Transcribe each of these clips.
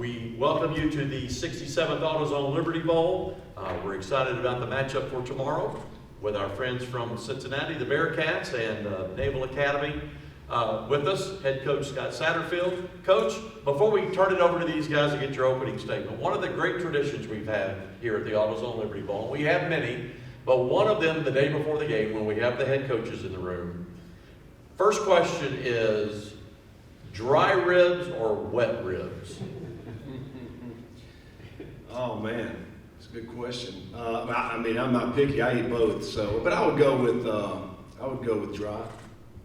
We welcome you to the 67th AutoZone Liberty Bowl. We're excited about the matchup for tomorrow with our friends from Cincinnati, the Bearcats, and Naval Academy. With us, head coach Scott Satterfield. Coach, before we turn it over to these guys to get your opening statement, one of the great traditions we've had here at the AutoZone Liberty Bowl, and we have many, but one of them the day before the game when we have the head coaches in the room. First question is, dry ribs or wet ribs? Oh man, it's a good question. I mean, I'm not picky. I eat both. So, but I would go with dry.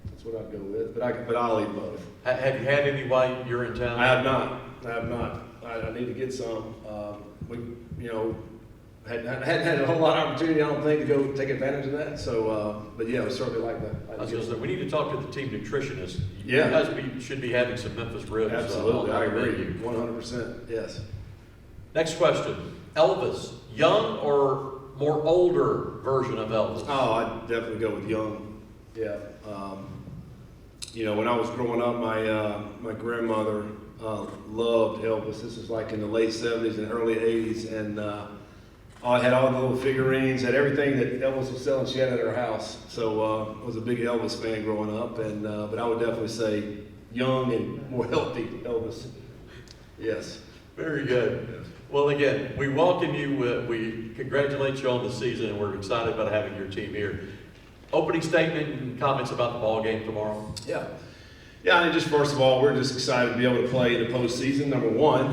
That's what I'd go with. But I'll eat both. Have you had any while you're in town? I have not. I need to get some. Hadn't had a whole lot of opportunity, I don't think, to go take advantage of that. So, but yeah, I would certainly like that. I was going to say, we need to talk to the team nutritionist. Yeah. You guys should be having some Memphis ribs. Absolutely, I agree. 100%. Yes. Next question. Elvis, young or more older version of Elvis? Oh, I'd definitely go with young. Yeah. When I was growing up, my grandmother loved Elvis. This was like in the late 70s and early 80s, and I had all the little figurines, had everything that Elvis was selling. She had at her house. So I was a big Elvis fan growing up, and but I would definitely say young and more healthy Elvis. Yes. Very good. Yes. Well, again, we welcome you. We congratulate you on the season, and we're excited about having your team here. Opening statement and comments about the ball game tomorrow. Yeah. Yeah, and just first of all, we're just excited to be able to play in the postseason. Number one,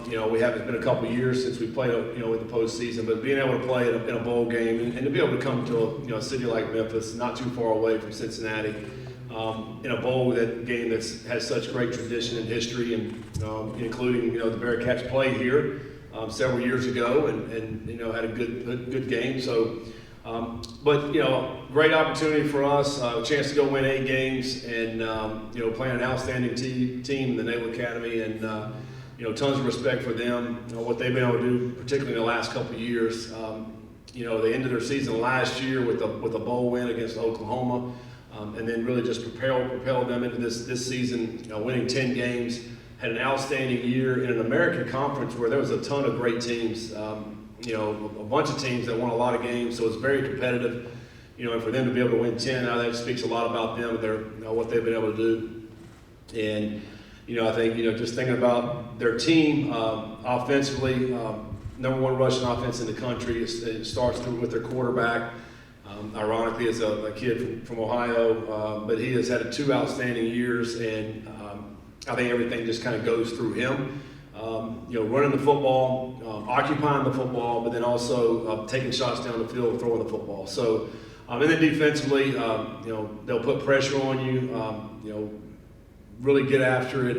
it's been a couple of years since we played, with the postseason, but being able to play in a bowl game and to be able to come to a city like Memphis, not too far away from Cincinnati, in a bowl game that has such great tradition and history, and including the Bearcats played here several years ago and had a good game. So. Great opportunity for us, a chance to go win 8 games and, playing an outstanding team in the Naval Academy, and, tons of respect for them, what they've been able to do, particularly in the last couple of years. They ended their season last year with a bowl win against Oklahoma, and then really just propelled them into this season, winning 10 games, had an outstanding year in an American conference where there was a ton of great teams. A bunch of teams that won a lot of games, so it's very competitive. And for them to be able to win 10, now that speaks a lot about them and what they've been able to do. And I think just thinking about their team offensively, number one rushing offense in the country. It starts with their quarterback. Ironically, it's a kid from Ohio, but he has had 2 outstanding years, and I think everything just kind of goes through him. Running the football, occupying the football, but then also taking shots down the field, throwing the football. So, and then defensively, they'll put pressure on you. Really get after it.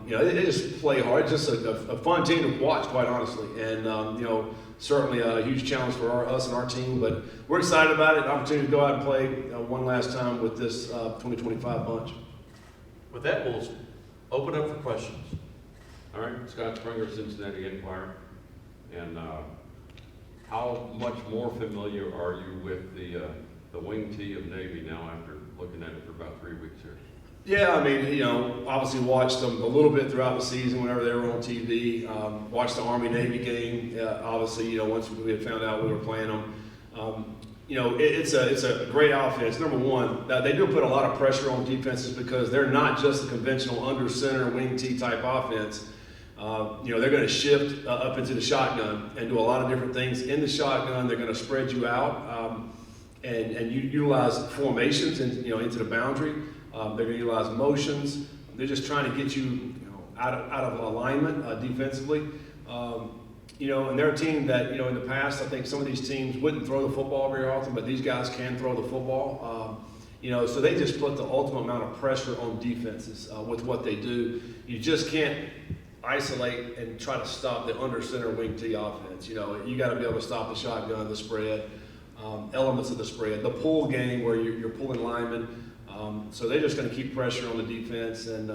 They just play hard. It's just a fun team to watch, quite honestly. And certainly a huge challenge for us and our team. But we're excited about it. An opportunity to go out and play one last time with this 2025 bunch. With that, we'll open up for questions. All right, Scott Springer, Cincinnati Enquirer. And how much more familiar are you with the wing tee of Navy now after looking at it for about 3 weeks here? Yeah, I mean, obviously watched them a little bit throughout the season whenever they were on TV. Watched the Army-Navy game, obviously, once we had found out we were playing them. It's a great offense. Number one, they do put a lot of pressure on defenses because they're not just a conventional under center wing tee type offense. They're going to shift up into the shotgun and do a lot of different things in the shotgun. They're going to spread you out and you utilize formations into the boundary. They're going to utilize motions. They're just trying to get you out of alignment defensively. And they're a team that in the past I think some of these teams wouldn't throw the football very often, but these guys can throw the football. So they just put the ultimate amount of pressure on defenses with what they do. You just can't isolate and try to stop the under center wing tee offense. You got to be able to stop the shotgun, the spread, elements of the spread, the pull game where you're pulling linemen. So they're just going to keep pressure on the defense, and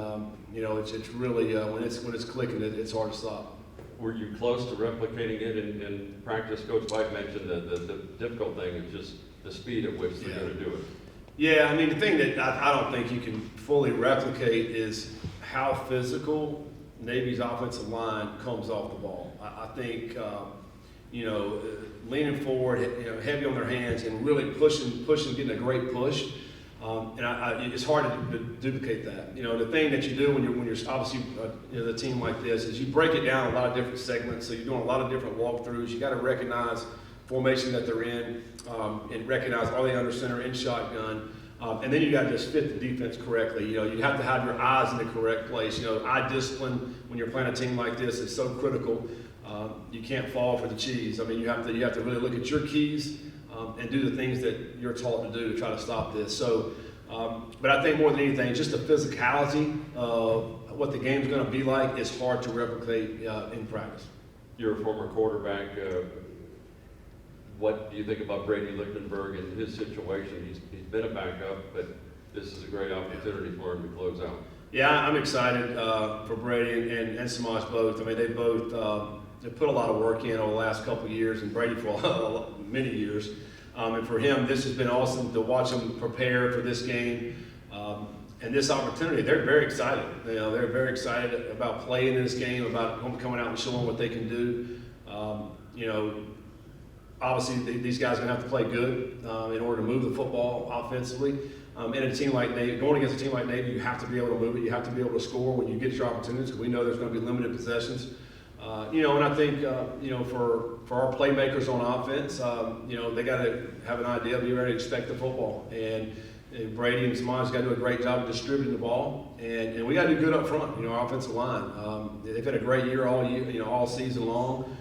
it's really when it's clicking, it's hard to stop. Were you close to replicating it in practice? Coach White mentioned the difficult thing is just the speed at which they're going to do it. Yeah, I mean, the thing that I don't think you can fully replicate is how physical Navy's offensive line comes off the ball. I think, leaning forward, heavy on their hands and really pushing, getting a great push. It's hard to duplicate that. The thing that you do when you're obviously the team like this is you break it down a lot of different segments. So you're doing a lot of different walkthroughs. You got to recognize formation that they're in and recognize are they under center, in shotgun. And then you got to just fit the defense correctly. You have to have your eyes in the correct place. Eye discipline when you're playing a team like this is so critical. You can't fall for the cheese. I mean, you have to really look at your keys and do the things that you're taught to do to try to stop this. So, but I think more than anything, just the physicality of what the game's going to be like is hard to replicate in practice. You're a former quarterback. What do you think about Brady Lichtenberg and his situation? He's been a backup, but this is a great opportunity for him to close out. Yeah, I'm excited for Brady and Samaj both. I mean, they both they put a lot of work in over the last couple of years, and Brady for many years. And for him, this has been awesome to watch him prepare for this game and this opportunity. They're very excited. They're very excited about playing in this game, about coming out and showing what they can do. Obviously, these guys are going to have to play good in order to move the football offensively. In a team like Navy, going against a team like Navy, you have to be able to move it. You have to be able to score when you get your opportunities. We know there's going to be limited possessions. And I think, for our playmakers on offense, they got to have an idea, be ready to expect the football. And Brady and Samaj got to do a great job of distributing the ball. And we got to do good up front, our offensive line. They've had a great year all year, all season long.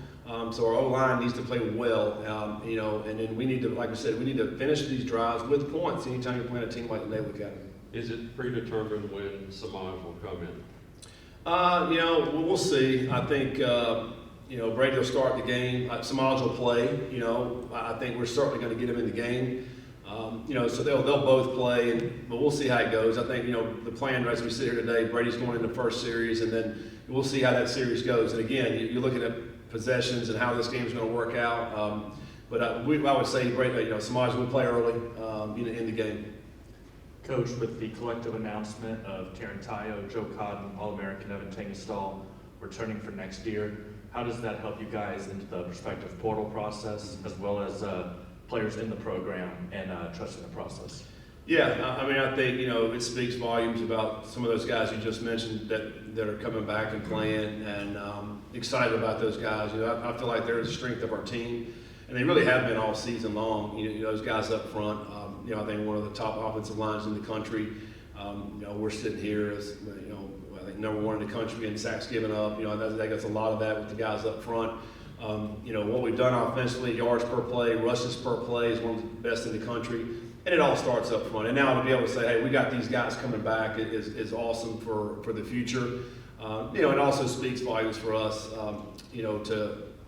So our O-line needs to play well, and then we need to, like I said, we need to finish these drives with points anytime you're playing a team like the Naval Academy. Is it predetermined when Samaj will come in? We'll see. I think, Brady will start the game. Samaj will play. I think we're certainly going to get him in the game. So they'll both play, but we'll see how it goes. I think, the plan as we sit here today, Brady's going into the first series, and then we'll see how that series goes. And again, you're looking at possessions and how this game's going to work out. But I would say, Samaj will play early in the game. Coach, with the collective announcement of Taryn Tayo, Joe Cotton, All-American Evan Tangenstall returning for next year, how does that help you guys into the prospective portal process as well as players in the program and trusting the process? Yeah, I think, it speaks volumes about some of those guys you just mentioned that are coming back and playing, and excited about those guys. I feel like they're the strength of our team, and they really have been all season long. Those guys up front, I think one of the top offensive lines in the country. We're sitting here as, I think number one in the country in sacks given up. That gets a lot of that with the guys up front. What we've done offensively, yards per play, rushes per play is one of the best in the country. And it all starts up front. And now to be able to say, hey, we got these guys coming back is awesome for the future. It also speaks volumes for us,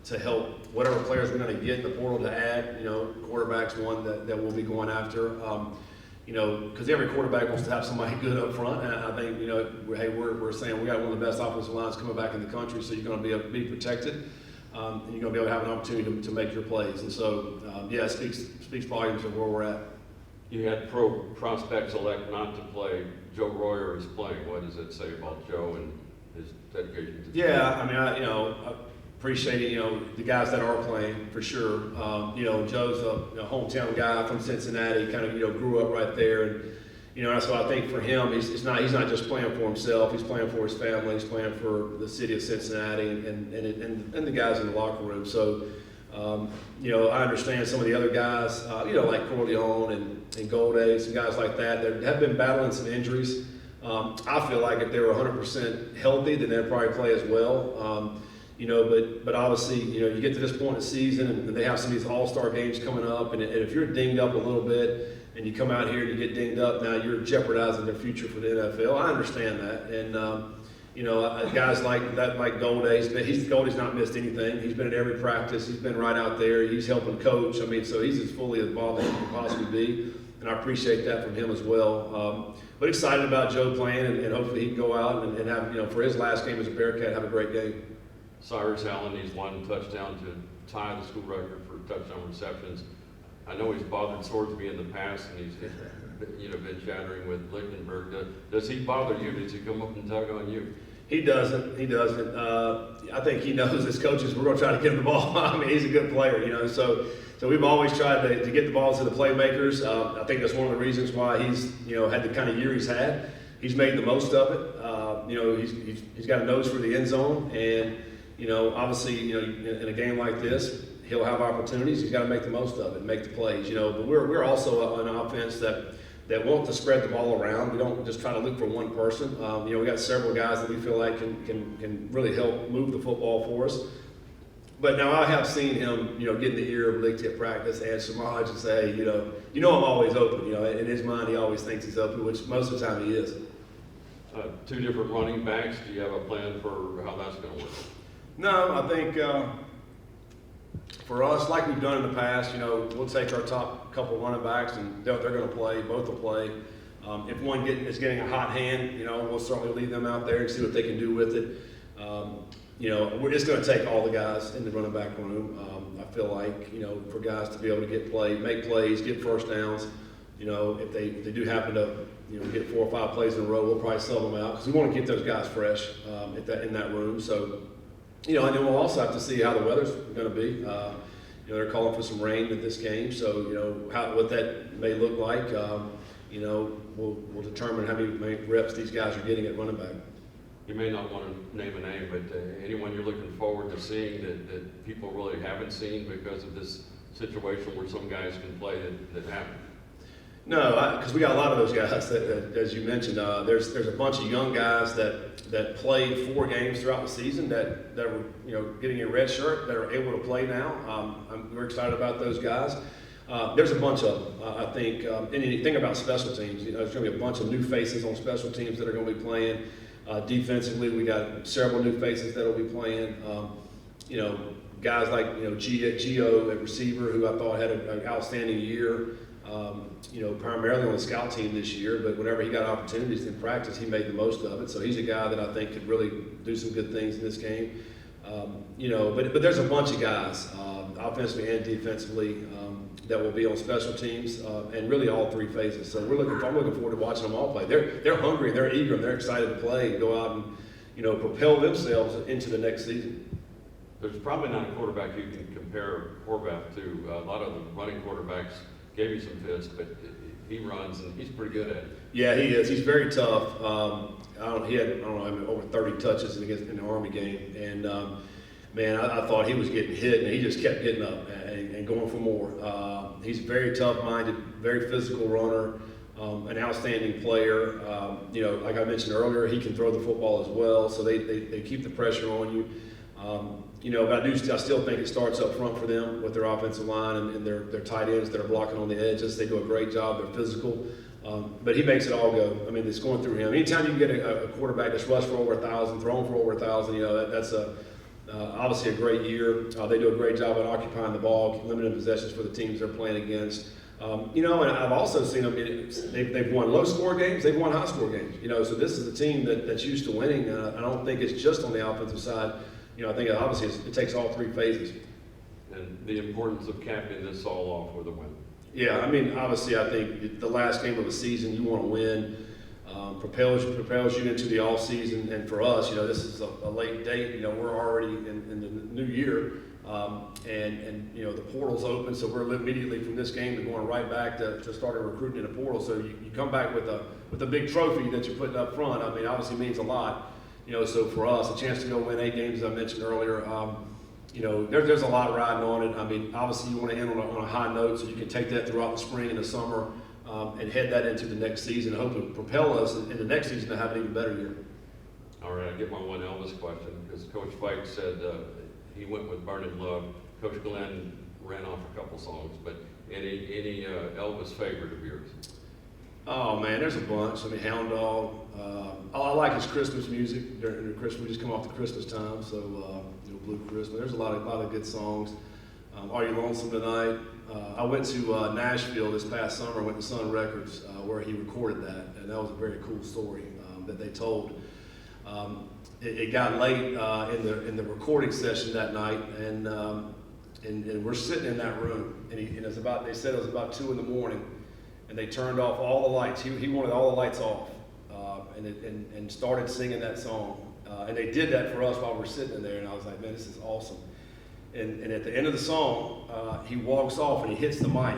to help whatever players we're going to get in the portal to add. Quarterback's one that we'll be going after. Because every quarterback wants to have somebody good up front. And I think, we're saying we got one of the best offensive lines coming back in the country, so you're going to be able to be protected. And you're going to be able to have an opportunity to make your plays. And so, it speaks volumes of where we're at. You had pro prospects elect not to play. Joe Royer is playing. What does it say about Joe and his dedication to the team? I appreciate the guys that are playing for sure. Joe's a hometown guy from Cincinnati, kind of grew up right there, and so I think for him, he's not just playing for himself. He's playing for his family. He's playing for the city of Cincinnati and the guys in the locker room. So. I understand some of the other guys, like Corleone and Goldays and guys like that have been battling some injuries. I feel like if they were 100% healthy, then they'd probably play as well. But obviously, you get to this point in the season and they have some of these all-star games coming up, and if you're dinged up a little bit and you come out here and you get dinged up, now you're jeopardizing their future for the NFL. I understand that, and guys like that, like Golday's, Golday's not missed anything. He's been at every practice. He's been right out there. He's helping coach. So he's as fully involved as he can possibly be, and I appreciate that from him as well. But excited about Joe playing, and hopefully he can go out and have, for his last game as a Bearcat, have a great game. Cyrus Allen, he's one touchdown to tie the school record for touchdown receptions. I know he's bothered Swordsby in the past, and he's been chattering with Lichtenberg. Does he bother you? Does he come up and tug on you? He doesn't. I think he knows as coaches we're going to try to get him the ball. I mean, he's a good player, you know. So we've always tried to get the balls to the playmakers. I think that's one of the reasons why he's had the kind of year he's had. He's made the most of it. He's got a nose for the end zone, and obviously in a game like this, he'll have opportunities. He's got to make the most of it, and make the plays. But we're also an offense that want to spread the ball around. We don't just try to look for one person. We got several guys that we feel like can really help move the football for us. But now I have seen him, get in the ear of league tip practice and Samaj and say, hey, I'm always open. In his mind, he always thinks he's open, which most of the time he is. Two different running backs. Do you have a plan for how that's going to work? No, I think for us, like we've done in the past, we'll take our top couple running backs and they're going to play. Both will play. If one is getting a hot hand, we'll certainly leave them out there and see what they can do with it. It's going to take all the guys in the running back room. I feel like, for guys to be able to make plays, get first downs. If they do happen to, get 4 or 5 plays in a row, we'll probably sub them out because we want to keep those guys fresh in that room. So, and then we'll also have to see how the weather's going to be. They're calling for some rain in this game, so what that may look like. We'll determine how many reps these guys are getting at running back. You may not want to name a name, but anyone you're looking forward to seeing that people really haven't seen because of this situation where some guys can play that haven't? No, because we got a lot of those guys that as you mentioned, there's a bunch of young guys that played 4 games throughout the season that were getting a red shirt that are able to play now. We're excited about those guys. There's a bunch of them. I think, and you think about special teams. There's going to be a bunch of new faces on special teams that are going to be playing. Defensively, we got several new faces that will be playing. Guys like Gio at receiver, who I thought had an outstanding year. Primarily on the scout team this year, but whenever he got opportunities in practice, he made the most of it. So he's a guy that I think could really do some good things in this game. But there's a bunch of guys, offensively and defensively, that will be on special teams, and really all 3 phases. So I'm looking forward to watching them all play. They're hungry, they're eager, and they're excited to play and go out and propel themselves into the next season. There's probably not a quarterback you can compare Horvath to. A lot of the running quarterbacks gave you some fits, but he runs and he's pretty good at it. Yeah, he is. He's very tough. He had over 30 touches in the Army game, and I thought he was getting hit, and he just kept getting up and going for more. He's a very tough-minded, very physical runner, an outstanding player. Like I mentioned earlier, he can throw the football as well, so they keep the pressure on you. But I still think it starts up front for them with their offensive line and their tight ends that are blocking on the edges. They do a great job. They're physical. But he makes it all go. I mean, it's going through him. Anytime you can get a quarterback that's rushed for over 1,000, thrown for over 1,000, that's obviously a great year. They do a great job at occupying the ball, limiting possessions for the teams they're playing against. And I've also seen them, they've won low-score games, they've won high-score games. So this is a team that's used to winning. I don't think it's just on the offensive side. I think obviously it takes all 3 phases. And the importance of capping this all off with a win. Yeah, obviously I think the last game of the season, you want to win, propels you into the off season. And for us, this is a late date. We're already in the new year, and the portal's open, so we're immediately from this game and going right back to starting recruiting in the portal. So you come back with a big trophy that you're putting up front. Obviously means a lot. So for us, a chance to go win 8 games, as I mentioned earlier, there's a lot riding on it. Obviously you want to end on a high note so you can take that throughout the spring and the summer, and head that into the next season and hopefully propel us in the next season to have an even better year. All right, I get my one Elvis question, because Coach Fike said he went with Burning Love. Coach Glenn ran off a couple songs, but any Elvis favorite of yours? Oh man, there's a bunch. Hound Dog. I like his Christmas music during the Christmas. We just come off the Christmas time, so Blue Christmas. There's a lot of good songs. Are You Lonesome Tonight? I went to Nashville this past summer. I went to Sun Records where he recorded that, and that was a very cool story that they told. It got late in the recording session that night, and we're sitting in that room, and they said it was about 2 a.m. And they turned off all the lights. He wanted all the lights off, and started singing that song And they did that for us while we're sitting in there, and I was like, man, this is awesome. And at the end of the song, he walks off and he hits the mic.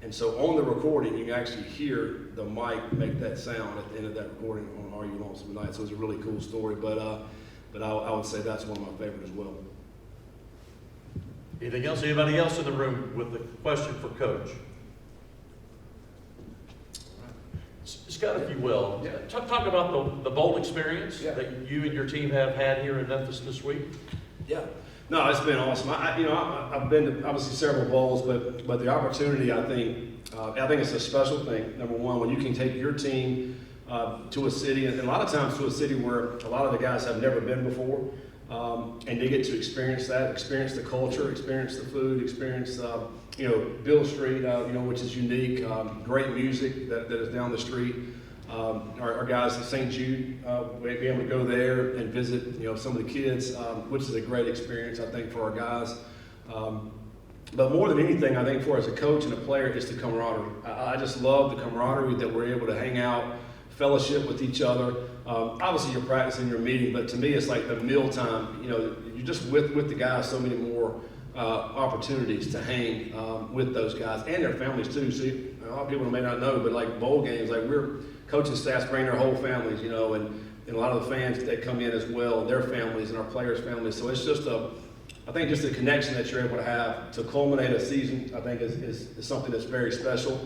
And so on the recording, you can actually hear the mic make that sound at the end of that recording on Are You Lonesome Tonight. So it's a really cool story, but I would say that's one of my favorites as well. Anything else? Anybody else in the room with a question for Coach? Scott, if you will, Yeah. talk about the bowl experience Yeah. that you and your team have had here in Memphis this week. Yeah. No, it's been awesome. I've been to obviously several bowls, but the opportunity, I think it's a special thing. Number one, when you can take your team to a city, and a lot of times to a city where a lot of the guys have never been before, and they get to experience that, experience the culture, experience the food, experience Bill Street, which is unique. Great music that is down the street. Our guys at St. Jude, we'll be able to go there and visit, some of the kids, which is a great experience, I think, for our guys. But more than anything, I think for as a coach and a player, it's the camaraderie. I just love the camaraderie that we're able to hang out, fellowship with each other. Obviously, you're practicing your meeting, but to me, it's like the mealtime. You're just with the guys, so many more opportunities to hang with those guys and their families too. See, a lot of people may not know, but like bowl games, like we're coaching staffs bring their whole families, and a lot of the fans that come in as well, their families and our players' families. So it's just I think just the connection that you're able to have to culminate a season, I think is something that's very special.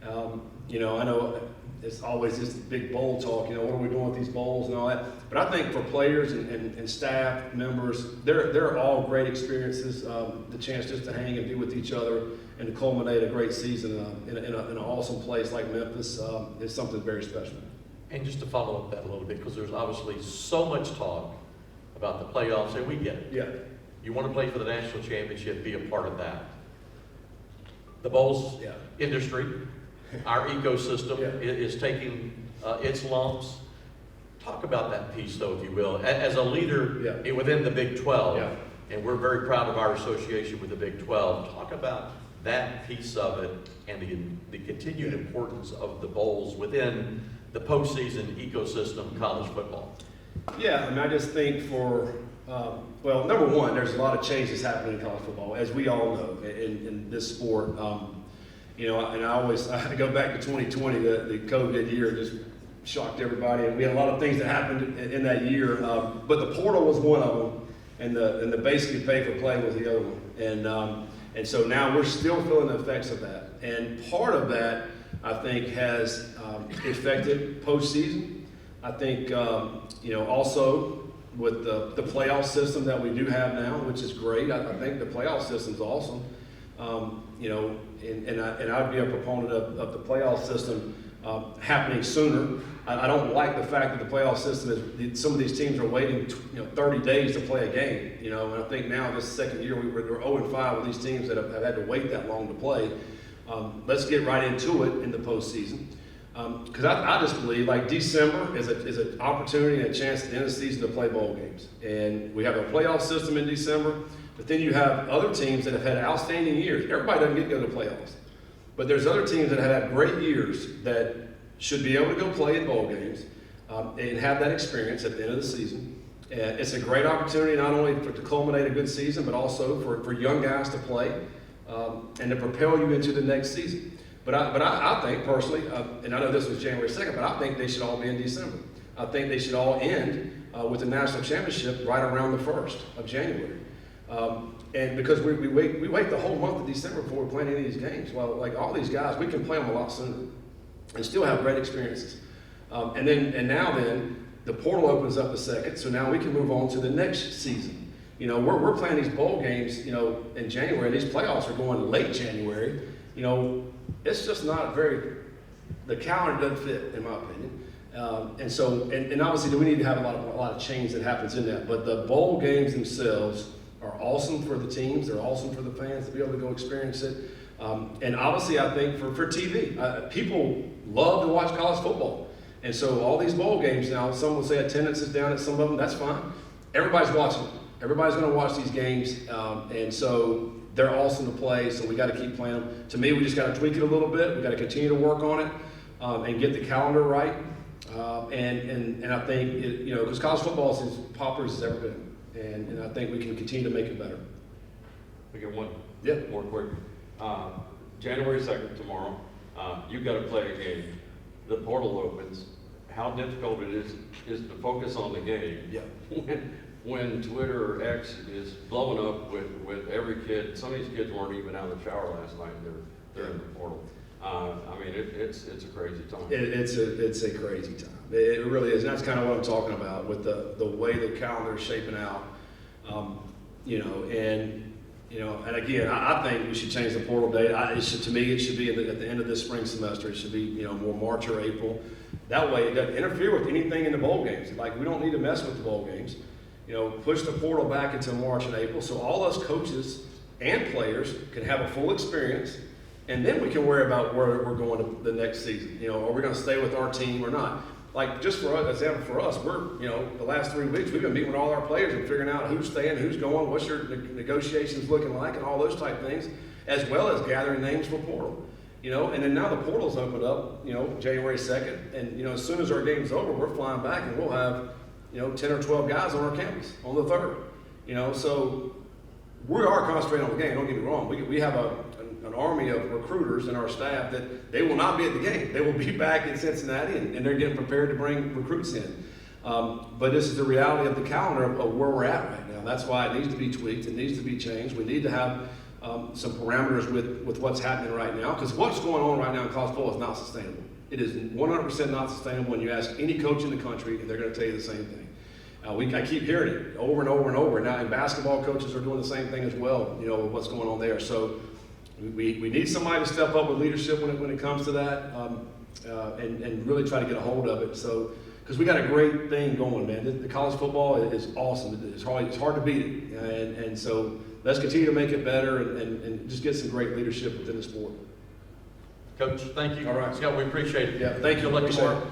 I know it's always this big bowl talk, what are we doing with these bowls and all that. But I think for players and staff members, they're all great experiences. The chance just to hang and be with each other and to culminate a great season in an awesome place like Memphis is something very special. And just to follow up that a little bit, because there's obviously so much talk about the playoffs, and we get it. Yeah. You want to play for the national championship, be a part of that. The bowls industry, our ecosystem is taking its lumps. Talk about that piece, though, if you will. As a leader within the Big 12, and we're very proud of our association with the Big 12, talk about that piece of it and the continued importance of the bowls within the postseason ecosystem of college football. Yeah, I just think number one, there's a lot of changes happening in college football, as we all know, in this sport. And I go back to 2020, the COVID year just shocked everybody, and we had a lot of things that happened in that year. But the portal was one of them, and the basically pay for play was the other one. And so now we're still feeling the effects of that. And part of that, I think, has affected postseason. I think, also with the playoff system that we do have now, which is great. I think the playoff system's awesome. And I'd be a proponent of the playoff system happening sooner. I don't like the fact that the playoff system is, some of these teams are waiting 30 days to play a game. And I think now this second year we're 0-5 with these teams that have had to wait that long to play. Let's get right into it in the postseason. Because I just believe like December is an opportunity and a chance at the end of the season to play bowl games. And we have a playoff system in December, but then you have other teams that have had outstanding years. Everybody doesn't get to go to playoffs. But there's other teams that have had great years that should be able to go play in bowl games and have that experience at the end of the season. And it's a great opportunity not only to culminate a good season, but also for young guys to play and to propel you into the next season. But I think personally, and I know this was January 2nd, but I think they should all be in December. I think they should all end with the national championship right around the 1st of January. And because we wait the whole month of December before we're playing any of these games. Well, like all these guys, we can play them a lot sooner and still have great experiences. And now the portal opens up the 2nd, so now we can move on to the next season. We're playing these bowl games, in January. These playoffs are going late January. It's just not the calendar doesn't fit, in my opinion. And obviously we need to have a lot of change that happens in that. But the bowl games themselves are awesome for the teams. They're awesome for the fans to be able to go experience it. And obviously I think for TV, people love to watch college football. And so all these bowl games now, some will say attendance is down at some of them. That's fine. Everybody's watching them. Everybody's going to watch these games. And so they're awesome to play, so we got to keep playing them. To me, we just got to tweak it a little bit. We got to continue to work on it and get the calendar right. And I think, because college football is as popular as it's ever been. And I think we can continue to make it better. We get one Yeah. more quick. January 2nd, tomorrow, you've got to play a game. The portal opens. How difficult it is to focus on the game. Yeah. When Twitter or X is blowing up with every kid. Some of these kids weren't even out of the shower last night. They're in the portal. I mean, it's a crazy time. It's a crazy time. It really is. And that's kind of what I'm talking about with the way the calendar is shaping out. And again, I think we should change the portal date. To me, it should be at the end of this spring semester. It should be, more March or April. That way, it doesn't interfere with anything in the bowl games. Like, we don't need to mess with the bowl games. Push the portal back into March and April so all us coaches and players can have a full experience, and then we can worry about where we're going to the next season. Are we going to stay with our team or not? Like, just for us, example for us, we're, the last 3 weeks, we've been meeting with all our players and figuring out who's staying, who's going, what's your negotiations looking like, and all those type things, as well as gathering names for portal. And then now the portal's opened up, January 2nd, and, as soon as our game's over, we're flying back and we'll have, 10 or 12 guys on our campus on the 3rd. So we are concentrating on the game, don't get me wrong. We have an army of recruiters in our staff that they will not be at the game. They will be back in Cincinnati, and they're getting prepared to bring recruits in. But this is the reality of the calendar of where we're at right now. That's why it needs to be tweaked. It needs to be changed. We need to have some parameters with what's happening right now, because what's going on right now in college football is not sustainable. It is 100% not sustainable. When you ask any coach in the country, and they're going to tell you the same thing. I keep hearing it over and over and over. Now, and basketball coaches are doing the same thing as well, what's going on there. So we need somebody to step up with leadership when it comes to that, and really try to get a hold of it. So, because we got a great thing going, man. The college football is awesome. It's hard to beat it. And so let's continue to make it better and just get some great leadership within the sport. Coach, thank you. All right. Scott, we appreciate it. Yeah, thank you. Good luck Appreciate tomorrow. it.